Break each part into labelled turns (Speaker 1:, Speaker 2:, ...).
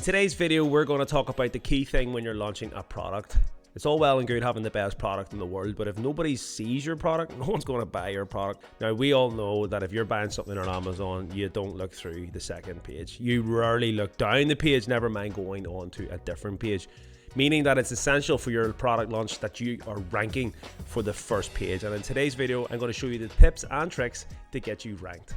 Speaker 1: today's video, we're going to talk about the key thing when you're launching a product. It's all well and good having the best product in the world, but if nobody sees your product, no one's going to buy your product. Now, we all know that if you're buying something on Amazon, you don't look through the second page. You rarely look down the page, never mind going on to a different page. Meaning that it's essential for your product launch that you are ranking for the first page. And in today's video, I'm going to show you the tips and tricks to get you ranked.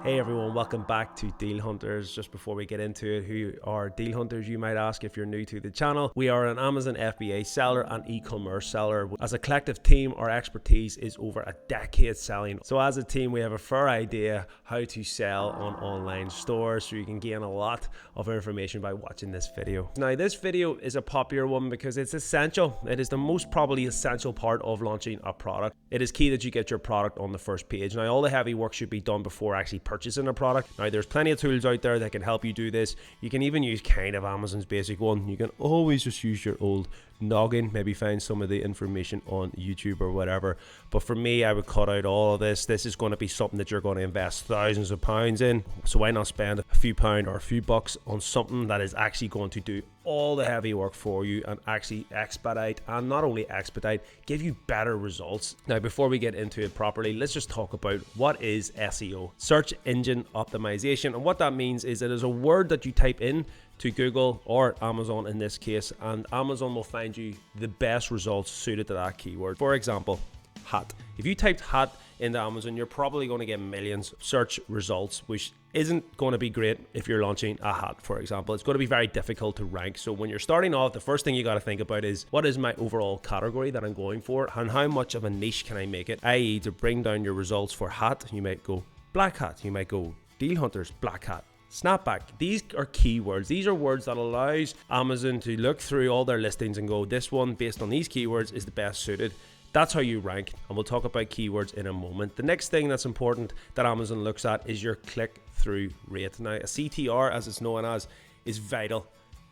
Speaker 1: Hey everyone, welcome back to Deal Hunters. Just before we get into it, who are Deal Hunters, you might ask if you're new to the channel. We are an Amazon FBA seller and e-commerce seller. As a collective team, our expertise is over a decade selling. So as a team, we have a fair idea how to sell on online stores, so you can gain a lot of information by watching this video. Now, this video is a popular one because it's essential. It is the most probably essential part of launching a product. It is key that you get your product on the first page. Now, all the heavy work should be done before actually purchasing a product. Now, there's plenty of tools out there that can help you do this. You can even use kind of Amazon's basic one. You can always just use your old noggin, maybe find some of the information on YouTube or whatever. But for me, I would cut out all of this. This is going to be something that you're going to invest thousands of pounds in. So why not spend a few pounds or a few bucks on something that is actually going to do all the heavy work for you and actually expedite, and not only expedite, give you better results. Now, before we get into it properly, let's just talk about what is SEO, search engine optimization. And what that means is it is a word that you type in to Google or Amazon in this case, and Amazon will find you the best results suited to that keyword. For example, hat. If you typed hat into Amazon, you're probably going to get millions of search results, which isn't going to be great if you're launching a hat, for example. It's going to be very difficult to rank. So when you're starting off, the first thing you got to think about is, what is my overall category that I'm going for, and how much of a niche can I make it? I.e., to bring down your results for hat, you might go black hat, you might go Deal Hunters black hat, snapback. These are keywords. These are words that allows Amazon to look through all their listings and go, this one based on these keywords is the best suited. That's how you rank, and we'll talk about keywords in a moment. The next thing that's important that Amazon looks at is your click-through rate. Now, a CTR, as it's known as, is vital.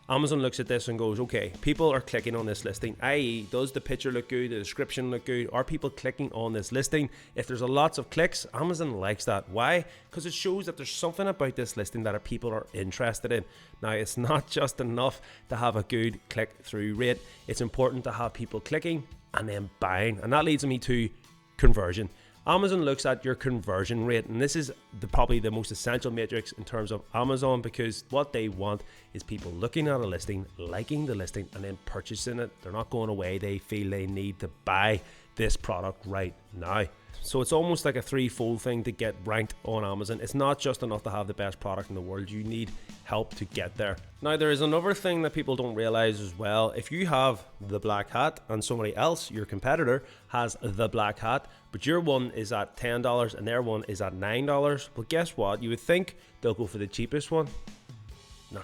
Speaker 1: Amazon looks at this and goes, okay, people are clicking on this listing, i.e., does the picture look good, the description look good, are people clicking on this listing? If there's a lots of clicks, Amazon likes that. Why? Because it shows that there's something about this listing that people are interested in. Now, it's not just enough to have a good click-through rate. It's important to have people clicking and then buying, and that leads me to conversion. Amazon looks at your conversion rate, and this is probably the most essential matrix in terms of Amazon, because what they want is people looking at a listing, liking the listing, and then purchasing it. They're not going away. They feel they need to buy this product right now. So it's almost like a threefold thing to get ranked on Amazon. It's not just enough to have the best product in the world. You need help to get there. Now, there is another thing that people don't realize as well. If you have the black hat and somebody else, your competitor, has the black hat, but your one is at $10 and their one is at $9, well, guess what? You would think they'll go for the cheapest one. No.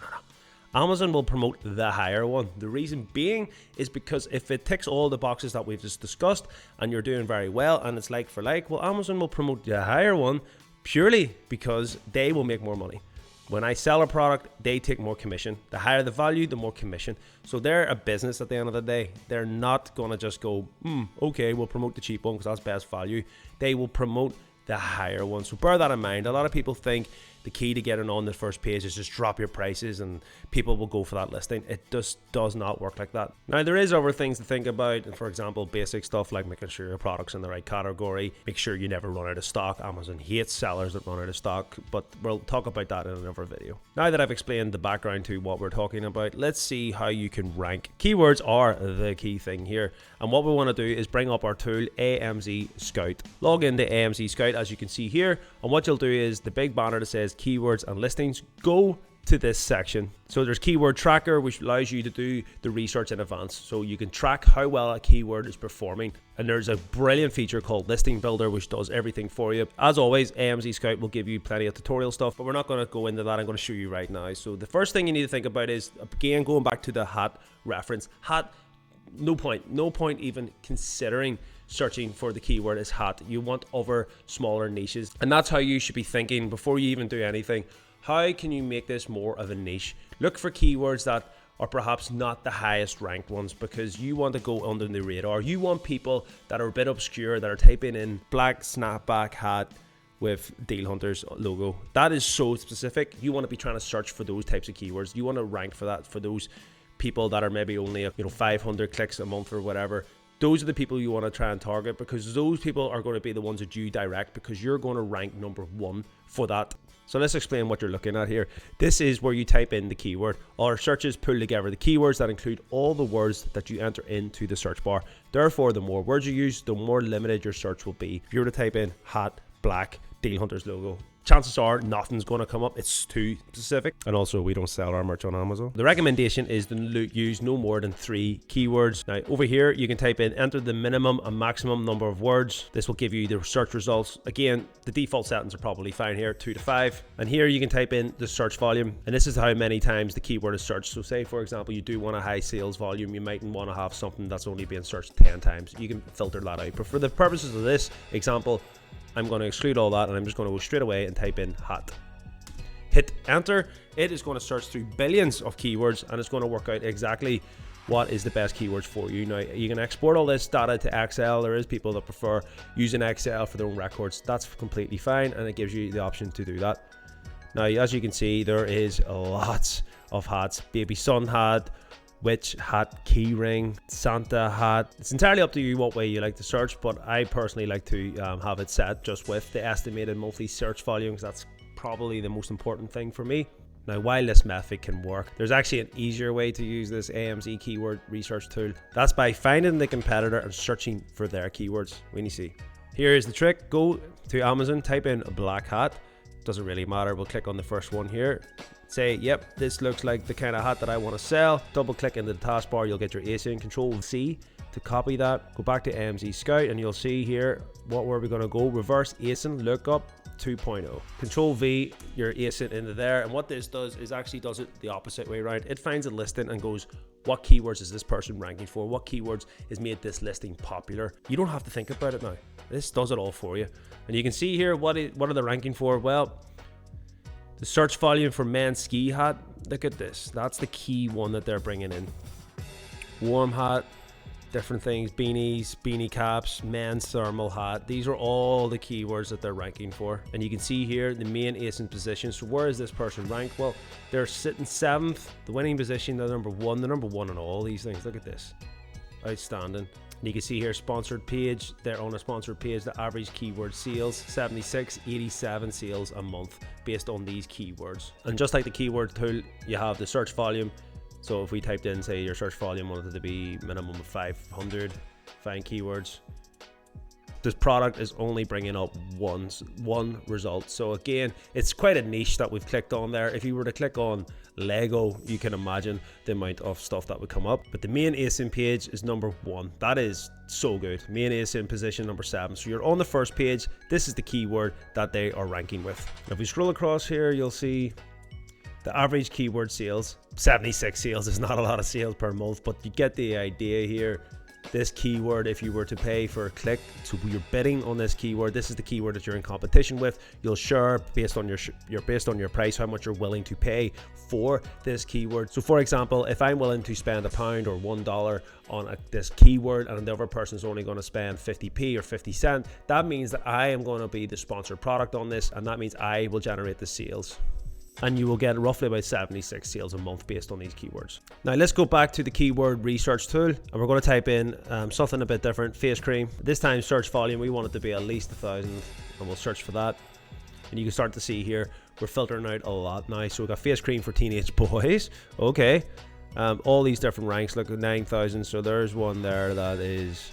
Speaker 1: Amazon will promote the higher one. The reason being is because if it ticks all the boxes that we've just discussed and you're doing very well and it's like for like, well, Amazon will promote the higher one purely because they will make more money. When I sell a product, they take more commission. The higher the value, the more commission. So they're a business at the end of the day. They're not going to just go, okay, we'll promote the cheap one because that's best value. They will promote the higher one. So bear that in mind. A lot of people think the key to getting on the first page is just drop your prices and people will go for that listing. It just does not work like that. Now, there is other things to think about. For example, basic stuff like making sure your product's in the right category. Make sure you never run out of stock. Amazon hates sellers that run out of stock, but we'll talk about that in another video. Now that I've explained the background to what we're talking about, let's see how you can rank. Keywords are the key thing here. And what we want to do is bring up our tool, AMZ Scout. Log into AMZ Scout, as you can see here. And what you'll do is the big banner that says keywords and listings, go to this section. So there's keyword tracker, which allows you to do the research in advance, so you can track how well a keyword is performing. And there's a brilliant feature called Listing Builder, which does everything for you. As always, AMZ Scout will give you plenty of tutorial stuff, but we're not going to go into that. I'm going to show you right now. So the first thing you need to think about is, again, going back to the hat reference. Hat, no point even considering searching for the keyword as hat. You want other smaller niches, and that's how you should be thinking before you even do anything. How can you make this more of a niche? Look for keywords that are perhaps not the highest ranked ones, because you want to go under the radar. You want people that are a bit obscure, that are typing in black snapback hat with Deal Hunter's logo. That is so specific. You want to be trying to search for those types of keywords. You want to rank for that, for those people that are maybe only 500 clicks a month or whatever. Those are the people you want to try and target, because those people are going to be the ones that you direct, because you're going to rank number 1 for that. So let's explain what you're looking at here. This is where you type in the keyword. Our searches pull together the keywords that include all the words that you enter into the search bar. Therefore, the more words you use, the more limited your search will be. If you were to type in hat, black, Deal Hunter's logo, chances are nothing's going to come up. It's too specific. And also, we don't sell our merch on Amazon. The recommendation is to use no more than 3 keywords. Now, over here, you can type in, enter the minimum and maximum number of words. This will give you the search results. Again, the default settings are probably fine here, 2 to 5. And here you can type in the search volume. And this is how many times the keyword is searched. So say, for example, you do want a high sales volume. You mightn't want to have something that's only being searched 10 times. You can filter that out. But for the purposes of this example, I'm going to exclude all that, and I'm just going to go straight away and type in hat. Hit enter. It is going to search through billions of keywords, and it's going to work out exactly what is the best keywords for you. Now, you can export all this data to Excel. There is people that prefer using Excel for their own records. That's completely fine, and it gives you the option to do that. Now, as you can see, there is lots of hats. Baby sun hat, witch hat, key ring, Santa hat. It's entirely up to you what way you like to search, but I personally like to have it set just with the estimated monthly search volume, because that's probably the most important thing for me. Now, while this method can work, there's actually an easier way to use this AMZ keyword research tool. That's by finding the competitor and searching for their keywords. When you see, here is the trick. Go to Amazon, type in a black hat. Doesn't really matter. We'll click on the first one here. Say, yep, this looks like the kind of hat that I want to sell. Double click into the taskbar, you'll get your ASIN. Control C to copy that. Go back to AMZ Scout, and you'll see here, where we're going to go? Reverse ASIN lookup 2.0. Control V your ASIN into there, and what this does is actually does it the opposite way around. It finds a listing and goes, what keywords is this person ranking for? What keywords has made this listing popular? You don't have to think about it now. This does it all for you. And you can see here, what are they ranking for? Well, the search volume for men's ski hat, look at this. That's the key one that they're bringing in. Warm hat, different things, beanies, beanie caps, men's thermal hat. These are all the keywords that they're ranking for. And you can see here the main ASIN position. So where is this person ranked? Well, they're sitting 7th, the winning position, they're number 1. They're number 1 on all these things. Look at this. Outstanding. And you can see here, sponsored page. They're on a sponsored page. The average keyword sales, 76, 87 sales a month based on these keywords. And just like the keyword tool, you have the search volume. So if we typed in, say, your search volume wanted to be minimum of 500, find keywords. This product is only bringing up one result. So again, it's quite a niche that we've clicked on there. If you were to click on Lego, you can imagine the amount of stuff that would come up. But the main ASIN page is number 1. That is so good. Main ASIN position number 7. So you're on the first page. This is the keyword that they are ranking with. If we scroll across here, you'll see the average keyword sales. 76 sales is not a lot of sales per month, but you get the idea here. This keyword, if you were to pay for a click, so you're bidding on this keyword, this is the keyword that you're in competition with. You'll share based on your price, how much you're willing to pay for this keyword. So for example, if I'm willing to spend £1 or $1 on this keyword, and the other person's only going to spend 50p or 50 cents, that means that I am going to be the sponsored product on this, and that means I will generate the sales. And you will get roughly about 76 sales a month based on these keywords. Now let's go back to the keyword research tool, and we're going to type in something a bit different. Face cream. This time search volume, we want it to be at least 1,000, and we'll search for that. And you can start to see here, we're filtering out a lot now. So we've got face cream for teenage boys. Okay. All these different ranks, look at 9,000. So there's one there that is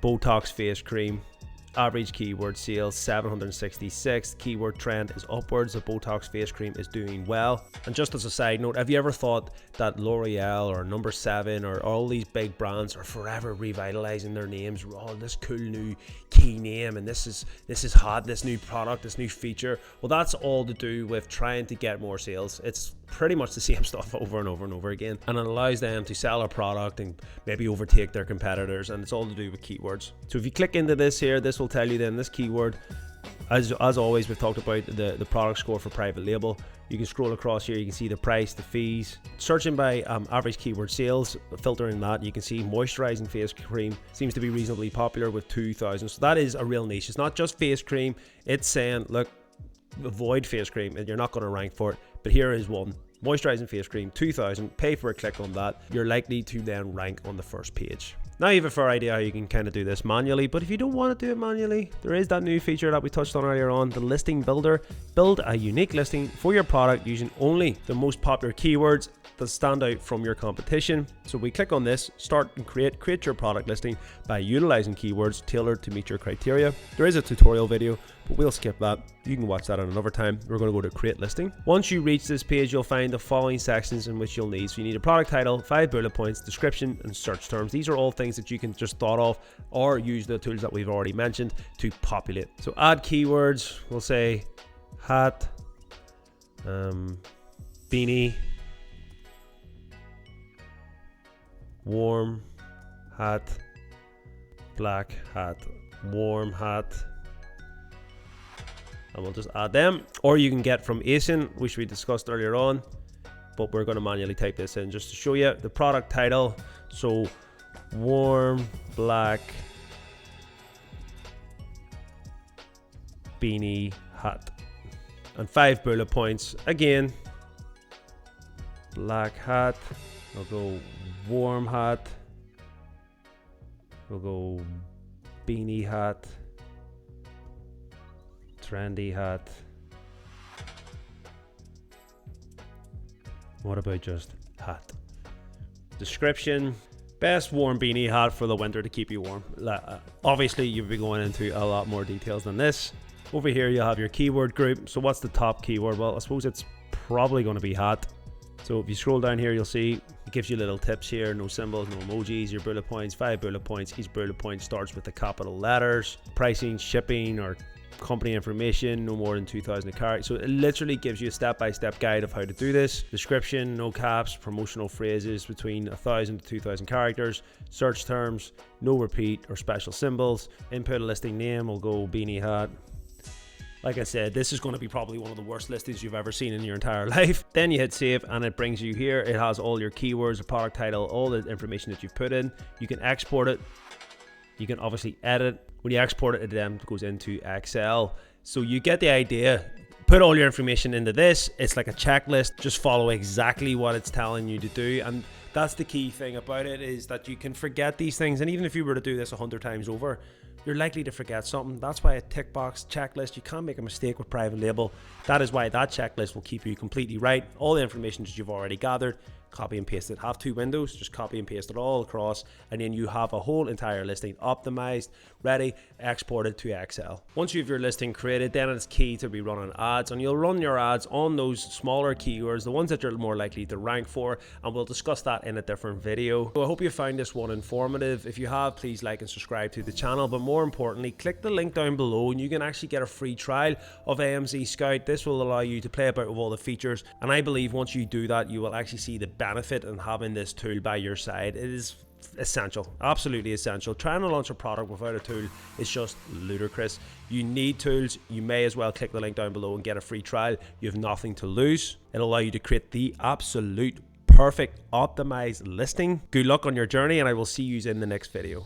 Speaker 1: Botox face cream. Average keyword sales 766. Keyword trend is upwards. The Botox face cream is doing well. And just as a side note, have you ever thought that L'Oreal or Number 7 or all these big brands are forever revitalizing their names? Oh, this cool new key name, and this is hot, this new product, this new feature. Well, that's all to do with trying to get more sales. It's pretty much the same stuff over and over and over again, and it allows them to sell a product and maybe overtake their competitors, and it's all to do with keywords. So if you click into this here, this will tell you then this keyword As always, we've talked about the product score for private label. You can scroll across here, you can see the price, the fees. Searching by average keyword sales, filtering that, you can see moisturizing face cream seems to be reasonably popular with 2,000. So that is a real niche. It's not just face cream. It's saying, look, avoid face cream and you're not going to rank for it. But here is one. Moisturizing face cream, 2,000, pay for a click on that. You're likely to then rank on the first page. Now you have a fair idea how you can kind of do this manually, but if you don't want to do it manually, there is that new feature that we touched on earlier on, the listing builder. Build a unique listing for your product using only the most popular keywords that stand out from your competition. So we click on this, start and create your product listing by utilizing keywords tailored to meet your criteria. There is a tutorial video, but we'll skip that. You can watch that at another time. We're going to go to create listing. Once you reach this page, you'll find the following sections in which you'll need. So you need a product title, 5 bullet points, description, and search terms. These are all things that you can just thought of or use the tools that we've already mentioned to populate. So add keywords. We'll say hat, beanie, warm hat, black hat, warm hat, and we'll just add them. Or you can get from ASIN, which we discussed earlier on, but we're going to manually type this in just to show you the product title. So warm black beanie hat, and 5 bullet points. Again, black hat, I'll go warm hat, we'll go beanie hat, trendy hat. What about just hat? Description: best warm beanie hat for the winter to keep you warm. Obviously you'll be going into a lot more details than this. Over here you'll have your keyword group. So what's the top keyword? Well, I suppose it's probably going to be hat. So if you scroll down here, you'll see it gives you little tips here: no symbols, no emojis, your bullet points, 5 bullet points. Each bullet point starts with the capital letters. Pricing, shipping, or company information, no more than 2,000 characters. So it literally gives you a step-by-step guide of how to do this. Description: no caps, promotional phrases between 1,000 to 2,000 characters. Search terms: no repeat or special symbols. Input a listing name, we'll go beanie hat. Like I said, this is going to be probably one of the worst listings you've ever seen in your entire life. Then you hit save and it brings you here. It has all your keywords, the product title, all the information that you've put in. You can export it. You can obviously edit. When you export it, it then goes into Excel. So you get the idea. Put all your information into this. It's like a checklist. Just follow exactly what it's telling you to do. And that's the key thing about it, is that you can forget these things. And even if you were to do this 100 times over, you're likely to forget something. That's why a tick box checklist, you can't make a mistake with private label. That is why that checklist will keep you completely right. All the information that you've already gathered, copy and paste it. Have 2 windows, just copy and paste it all across, and then you have a whole entire listing optimized, ready, exported to Excel. Once you have your listing created, then it's key to be running ads, and you'll run your ads on those smaller keywords, the ones that you're more likely to rank for, and we'll discuss that in a different video. So I hope you found this one informative. If you have, please like and subscribe to the channel, but more importantly, click the link down below and you can actually get a free trial of AMZ Scout. This will allow you to play about with all the features, and I believe once you do that, you will actually see the benefit in having this tool by your side. It is essential, absolutely essential. Trying to launch a product without a tool is just ludicrous. You need tools. You may as well click the link down below and get a free trial. You have nothing to lose. It'll allow you to create the absolute perfect optimized listing. Good luck on your journey, and I will see you in the next video.